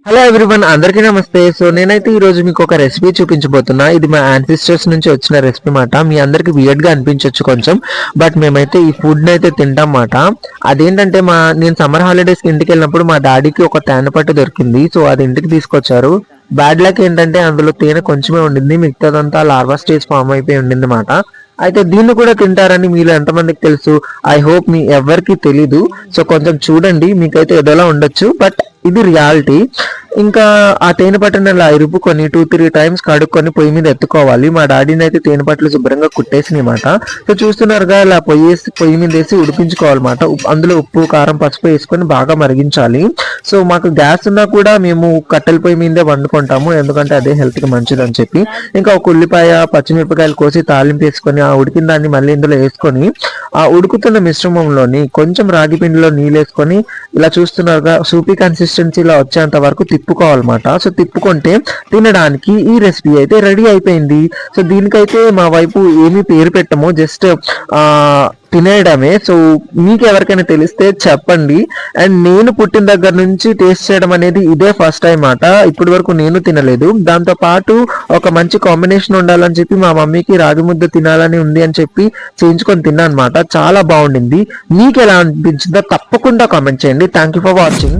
Hello everyone, అందరికీ నమస్తే. So నేనైతే ఈ రోజు మీకు ఒక రెసిపీ చూపించబోతున్నా. ఇది మా యాన్సిస్టర్స్ నుంచి వచ్చిన రెసిపీ మాట. మీ అందరికి వియర్డ్ గా అనిపించవచ్చు కొంచెం, బట్ మేమైతే ఈ ఫుడ్ అయితే తింటాం మాట. అదేంటంటే నేను సమ్మర్ హాలిడేస్ కి ఇంటికి వెళ్ళినప్పుడు మా డాడీకి ఒక తేనె పట్టు దొరికింది. సో అది ఇంటికి తీసుకొచ్చారు. బ్యాడ్ లక్ ఏంటంటే అందులో తేనె కొంచెమే ఉండింది, మిగతాదంతా లార్వా స్టేజ్ ఫామ్ అయిపోయి ఉండింది మాట. అయితే దీన్ని కూడా తింటారని మీలో ఎంతమందికి తెలుసు? ఐ హోప్ మీ ఎవరికి తెలీదు. సో కొంచెం చూడండి, మీకైతే ఏదోలా ఉండొచ్చు, బట్ ఇది రియాలిటీ. ఇంకా ఆ తేనె పట్టుని అలా ఇరుపుకొని 2-3 టైమ్స్ కడుక్కొని పొయ్యి మీద ఎత్తుకోవాలి. మా డాడీని అయితే తేనె పట్లు శుభ్రంగా కుట్టేసినమాట. సో చూస్తున్నారుగా, ఇలా పొయ్యి మీద వేసి ఉడిపించుకోవాలన్నమాట. అందులో ఉప్పు, కారం, పసుపు వేసుకొని బాగా మరిగించాలి. సో మాకు గ్యాస్ ఉన్నా కూడా మేము కట్టెల పొయ్యి మీదే వండుకుంటాము, ఎందుకంటే అదే హెల్త్ కి మంచిదని చెప్పి. ఇంకా ఒక ఉల్లిపాయ, పచ్చిమిరపకాయలు కోసి తాలింపు వేసుకొని ఆ ఉడికిన దాన్ని మళ్ళీ ఇందులో వేసుకొని ఆ ఉడుకుతున్న మిశ్రమంలోని కొంచెం రాగి పిండిలో నీళ్ళు వేసుకొని ఇలా చూస్తున్నారుగా, సూపీ కన్సిస్టెన్సీలో వచ్చేంత వరకు తిప్పుకోవాలన్నమాట. సో తిప్పుకుంటే తినడానికి ఈ రెసిపీ అయితే రెడీ అయిపోయింది. సో దీనికైతే మా వైపు ఏమీ పేరు పెట్టము, జస్ట్ తినేయడమే. సో మీకు ఎవరికైనా తెలిస్తే చెప్పండి. అండ్ నేను పుట్టిన దగ్గర నుంచి టేస్ట్ చేయడం అనేది ఇదే ఫస్ట్ టైం మాట. ఇప్పటి వరకు నేను తినలేదు. దాంతో పాటు ఒక మంచి కాంబినేషన్ ఉండాలని చెప్పి మా మమ్మీకి రాగి ముద్ద తినాలని ఉంది అని చెప్పి చేయించుకొని తిన్నా అనమాట. చాలా బాగుండింది. మీకు ఎలా అనిపించిందో తప్పకుండా కామెంట్ చేయండి. Thank you for watching.